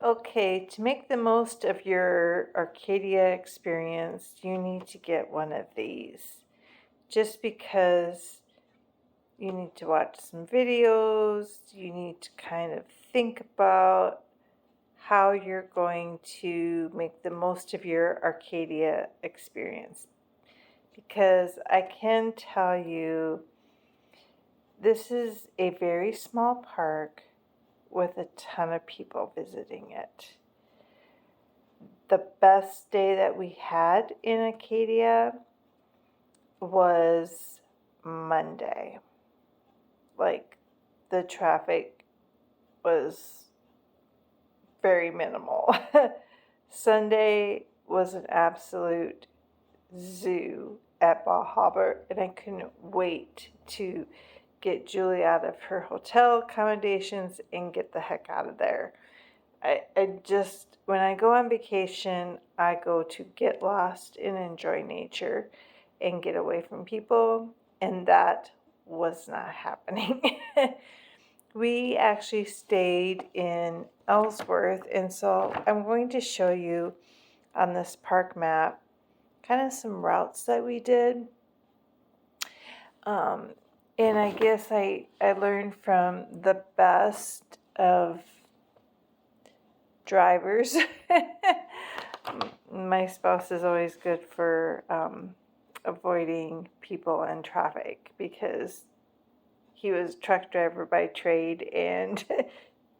Okay, to make the most of your Arcadia experience, you need to get one of these. Just because you need to watch some videos, you need to kind of think about how you're going to make the most of your Arcadia experience. Because I can tell you, this is a very small park with a ton of people visiting it. The best day that we had in Acadia was Monday. Like, the traffic was very minimal. Sunday was an absolute zoo at Bal Harbour, and I couldn't wait to get Julie out of her hotel accommodations and get the heck out of there. I just, when I go on vacation, I go to get lost and enjoy nature and get away from people, and that was not happening. We actually stayed in Ellsworth, and so I'm going to show you on this park map kind of some routes that we did. And I guess I learned from the best of drivers. My spouse is always good for avoiding people and traffic because he was a truck driver by trade and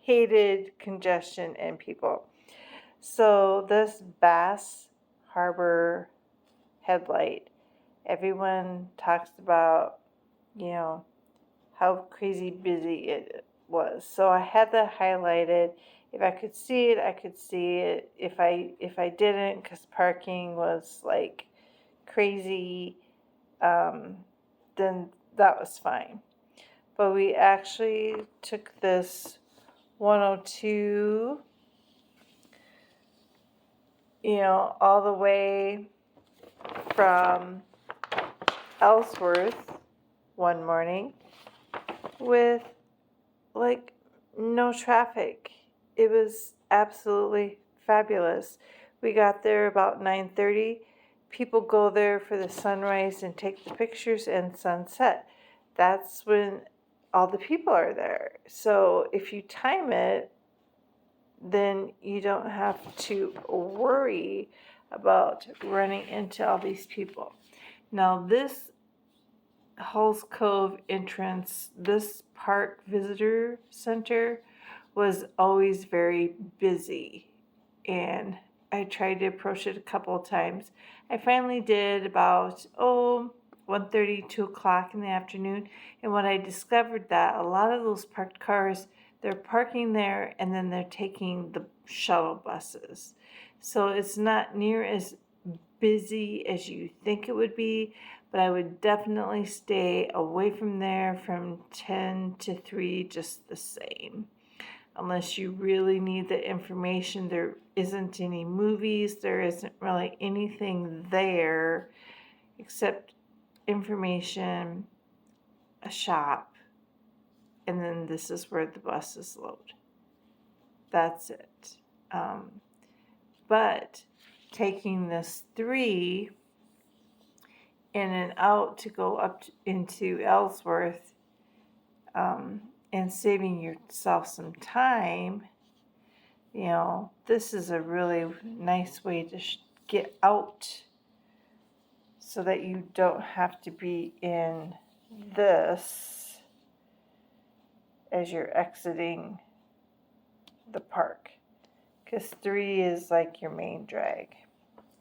hated congestion and people. So this Bass Harbor headlight, everyone talks about, how crazy busy it was. So I had that highlighted. If I could see it, I could see it. If I didn't, because parking was like crazy, then that was fine. But we actually took this 102, all the way from Ellsworth one morning with like no traffic. It was absolutely fabulous. We got there about 9:30. People go there for the sunrise and take the pictures and sunset. That's when all the people are there. So if you time it, then you don't have to worry about running into all these people. Now this Hulls Cove entrance, this park visitor center was always very busy, and I tried to approach it a couple of times. I finally did about 1:30, 2 o'clock in the afternoon, and when I discovered that a lot of those parked cars, they're parking there and then they're taking the shuttle buses. So it's not near as busy as you think it would be, but I would definitely stay away from there from 10 to 3 just the same. Unless you really need the information, there isn't any movies, there isn't really anything there except information, a shop, and then this is where the buses load. That's it. But taking this 3 in and out to go up into Ellsworth, and saving yourself some time, this is a really nice way to get out so that you don't have to be in this as you're exiting the park, because 3 is like your main drag,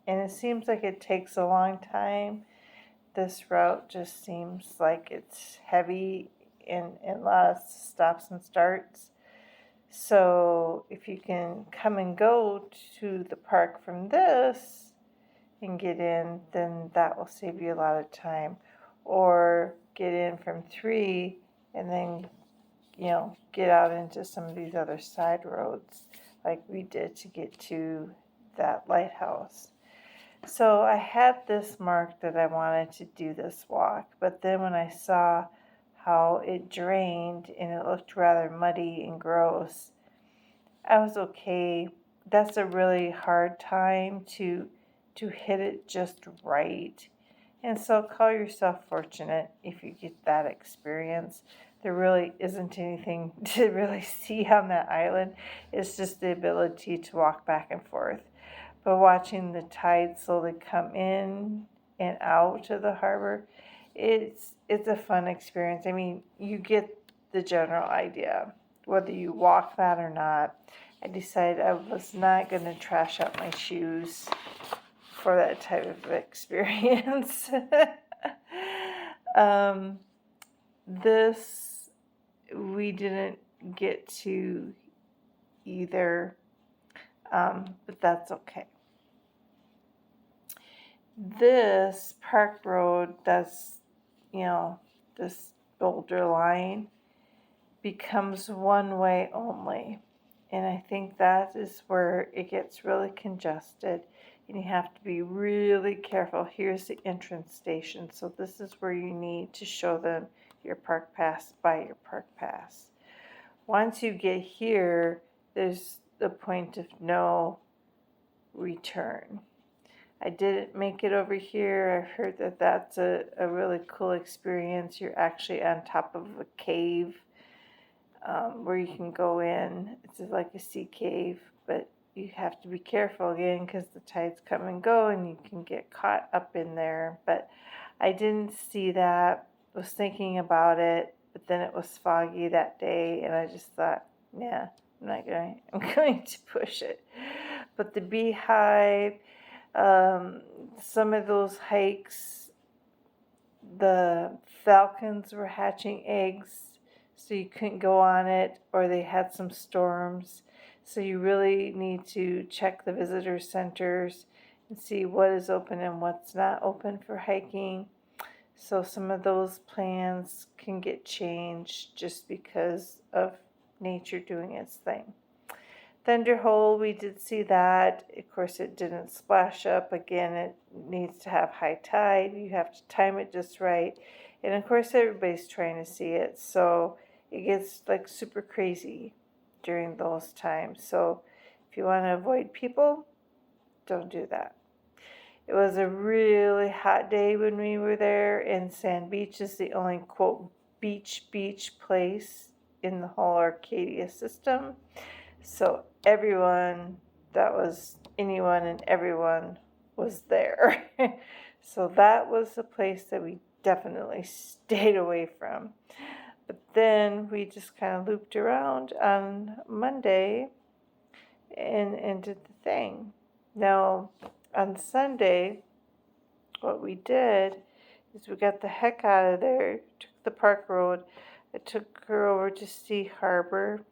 and it seems like it takes a long time. This route just seems like it's heavy in a lot of stops and starts. So if you can come and go to the park from this and get in, then that will save you a lot of time. Or get in from 3 and then, get out into some of these other side roads like we did to get to that lighthouse. So I had this marked that I wanted to do this walk, but then when I saw how it drained and it looked rather muddy and gross, I was okay. That's a really hard time to hit it just right. And so call yourself fortunate if you get that experience. There really isn't anything to really see on that island. It's just the ability to walk back and forth. But watching the tide slowly come in and out of the harbor, it's a fun experience. I mean, you get the general idea, whether you walk that or not. I decided I was not going to trash out my shoes for that type of experience. um, this we didn't get to either, but that's okay. This park road that's, this boulder line becomes one way only. And I think that is where it gets really congested and you have to be really careful. Here's the entrance station. So this is where you need to show them your park pass, buy your park pass. Once you get here, there's the point of no return. I didn't make it over here. I've heard that that's a really cool experience. You're actually on top of a cave where you can go in. It's like a sea cave, but you have to be careful again because the tides come and go and you can get caught up in there. But I didn't see that. I was thinking about it, but then it was foggy that day and I just thought, yeah, I'm going to push it. But the beehive, some of those hikes, the falcons were hatching eggs, so you couldn't go on it, or they had some storms. So you really need to check the visitor centers and see what is open and what's not open for hiking. So some of those plans can get changed just because of nature doing its thing. Thunderhole, we did see that. Of course, it didn't splash up. Again, it needs to have high tide. You have to time it just right. And of course, everybody's trying to see it. So it gets like super crazy during those times. So if you want to avoid people, don't do that. It was a really hot day when we were there, and Sand Beach is the only quote beach place in the whole Arcadia system. So everyone anyone and everyone was there. So that was the place that we definitely stayed away from. But then we just kind of looped around on Monday and did the thing. Now, on Sunday, what we did is we got the heck out of there, took the park road. I took her over to Sea Harbor.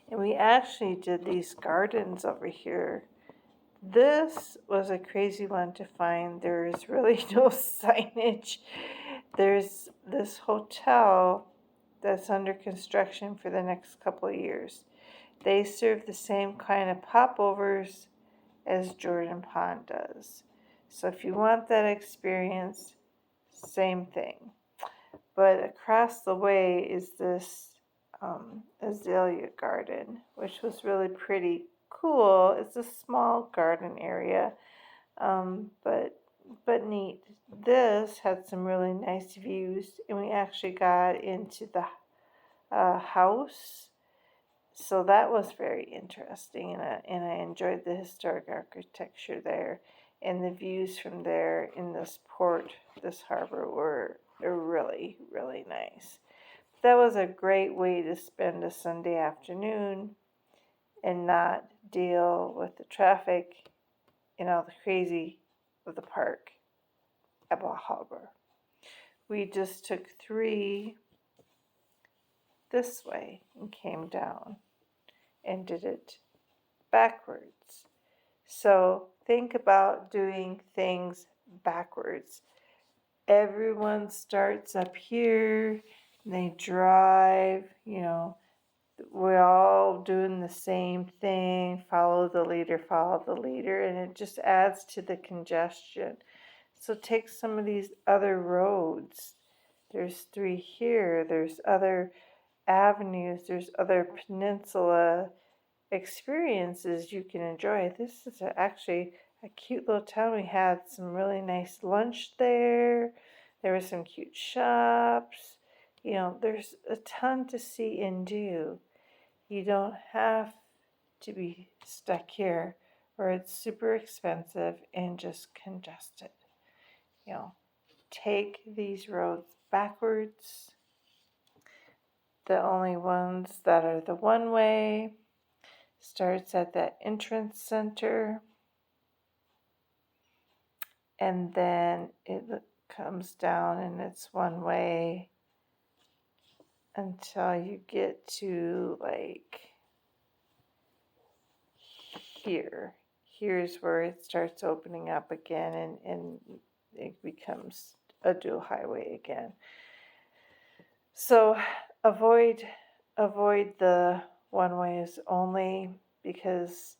And we actually did these gardens over here. This was a crazy one to find. There's really no signage. There's this hotel that's under construction for the next couple of years. They serve the same kind of popovers as Jordan Pond does. So if you want that experience, same thing. But across the way is this azalea garden, which was really pretty cool. It's a small garden area, but neat. This had some really nice views, and we actually got into the house, so that was very interesting, and I enjoyed the historic architecture there, and the views from there in this port, this harbor, were really, really nice. That was a great way to spend a Sunday afternoon and not deal with the traffic and all the crazy of the park at Bal Harbor. We just took 3 this way and came down and did it backwards. So think about doing things backwards. Everyone starts up here, and they drive, we're all doing the same thing, follow the leader, and it just adds to the congestion. So take some of these other roads. There's 3 here, there's other avenues, there's other peninsula experiences you can enjoy. This is actually a cute little town. We had some really nice lunch there. There were some cute shops. There's a ton to see and do. You don't have to be stuck here where it's super expensive and just congested. You know, take these roads backwards. The only ones that are the one way starts at that entrance center, and then it comes down and it's one way until you get to like here. Here's where it starts opening up again, and it becomes a dual highway again. So avoid the one ways only, because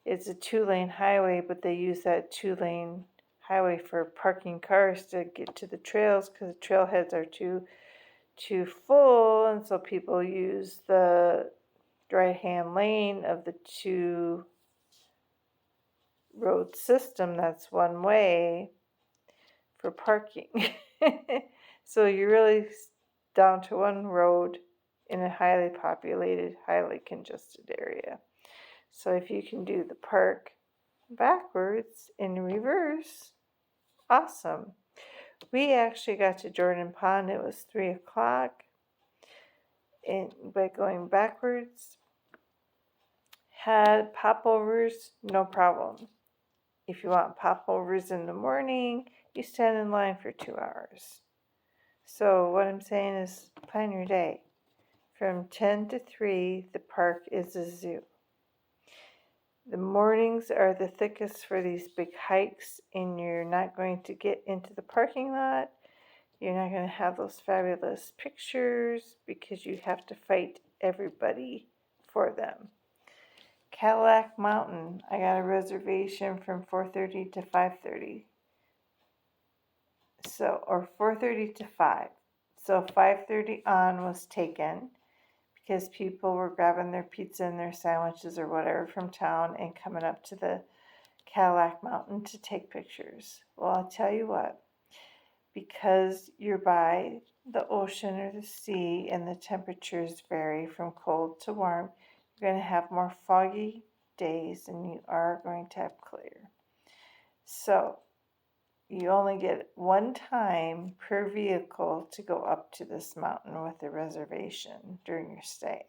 it's a 2-lane highway, but they use that 2-lane highway for parking cars to get to the trails because the trailheads are too full, and so people use the right hand lane of the 2 road system that's one way for parking. So you're really down to one road in a highly populated, highly congested area. So if you can do the park backwards in reverse, awesome. We actually got to Jordan Pond. It was 3 o'clock. And by going backwards, had popovers, no problem. If you want popovers in the morning, you stand in line for 2 hours. So what I'm saying is plan your day. From 10 to 3, the park is a zoo. The mornings are the thickest for these big hikes, and you're not going to get into the parking lot. You're not going to have those fabulous pictures because you have to fight everybody for them. Cadillac Mountain, I got a reservation from 4:30 to 5:30. Or 4:30 to 5. So 5:30 on was taken because people were grabbing their pizza and their sandwiches or whatever from town and coming up to the Cadillac Mountain to take pictures. Well, I'll tell you what, because you're by the ocean or the sea and the temperatures vary from cold to warm, you're going to have more foggy days than you are going to have clear. So you only get one time per vehicle to go up to this mountain with a reservation during your stay.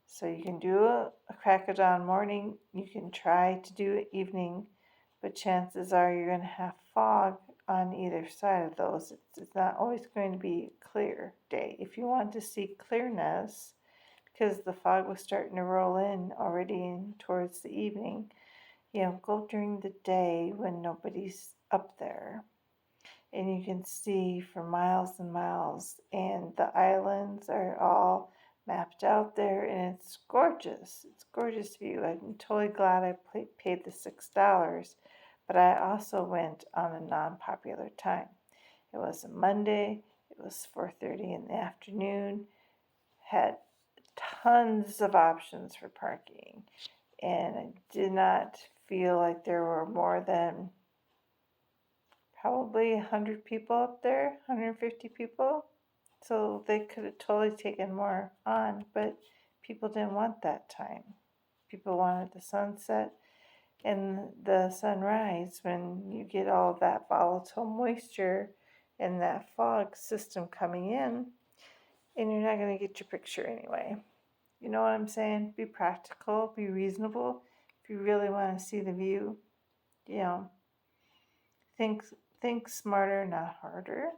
So you can do a crack of dawn morning, you can try to do it evening, but chances are you're going to have fog on either side of those. It's not always going to be a clear day. If you want to see clearness, because the fog was starting to roll in already in towards the evening, go during the day when nobody's up there. And you can see for miles and miles, and the islands are all mapped out there, and it's gorgeous. It's a gorgeous view. I'm totally glad I paid the $6, but I also went on a non-popular time. It was a Monday. It was 4:30 in the afternoon. Had tons of options for parking, and I did not feel like there were more than probably 100 people up there, 150 people. So they could have totally taken more on, but people didn't want that time. People wanted the sunset and the sunrise when you get all that volatile moisture and that fog system coming in, and you're not going to get your picture anyway. You know what I'm saying? Be practical, be reasonable. If you really want to see the view, think smarter, not harder.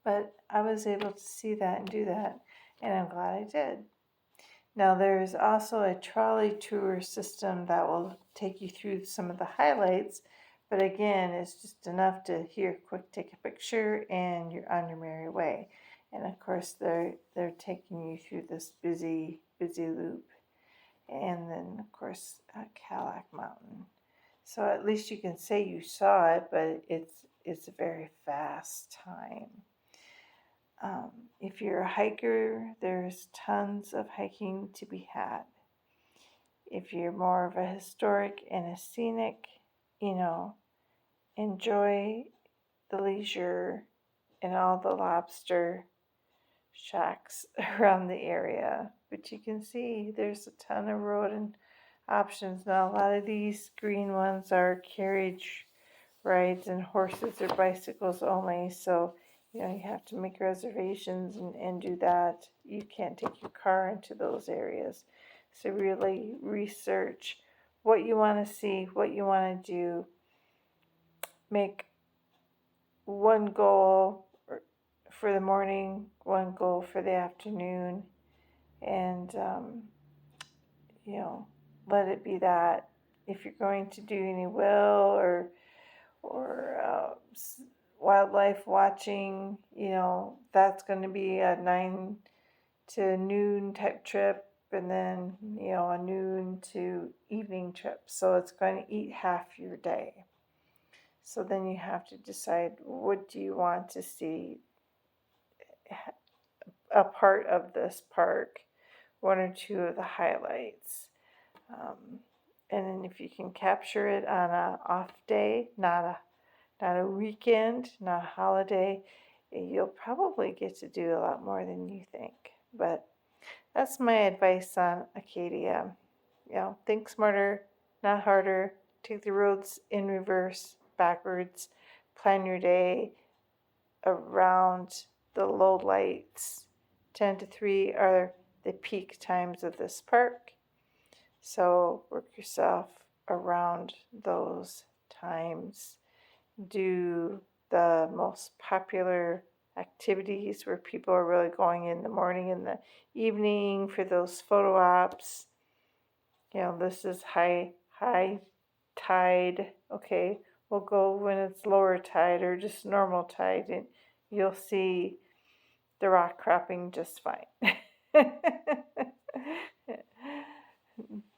But I was able to see that and do that, and I'm glad I did. Now, there's also a trolley tour system that will take you through some of the highlights, but again, it's just enough to quick take a picture, and you're on your merry way. And of course, they're taking you through this busy loop, and then of course Cadillac Mountain. So at least you can say you saw it, but it's a very fast time. If you're a hiker, there's tons of hiking to be had. If you're more of a historic and a scenic, enjoy the leisure and all the lobster shacks around the area. But you can see there's a ton of road and options. Now, a lot of these green ones are carriage rides and horses or bicycles only. So, you have to make reservations and do that. You can't take your car into those areas. So, really research what you want to see, what you want to do. Make one goal for the morning, one goal for the afternoon, and let it be that. If you're going to do any will or wildlife watching, that's going to be a 9 to noon type trip, and then a noon to evening trip. So it's going to eat half your day. So then you have to decide, what do you want to see a part of this park, one or two of the highlights. And then if you can capture it on a off day, not a weekend, not a holiday, you'll probably get to do a lot more than you think. But that's my advice on Acadia. Think smarter, not harder. Take the roads in reverse, backwards. Plan your day around the low lights. 10 to 3 are the peak times of this park. So work yourself around those times. Do the most popular activities where people are really going in the morning and the evening for those photo ops. This is high tide. Okay, we'll go when it's lower tide or just normal tide, and you'll see the rock cropping just fine.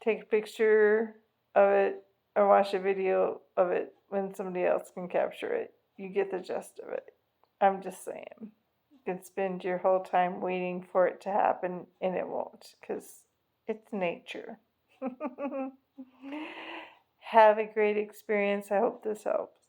Take a picture of it or watch a video of it when somebody else can capture it. You get the gist of it. I'm just saying. You can spend your whole time waiting for it to happen, and it won't, because it's nature. Have a great experience. I hope this helped.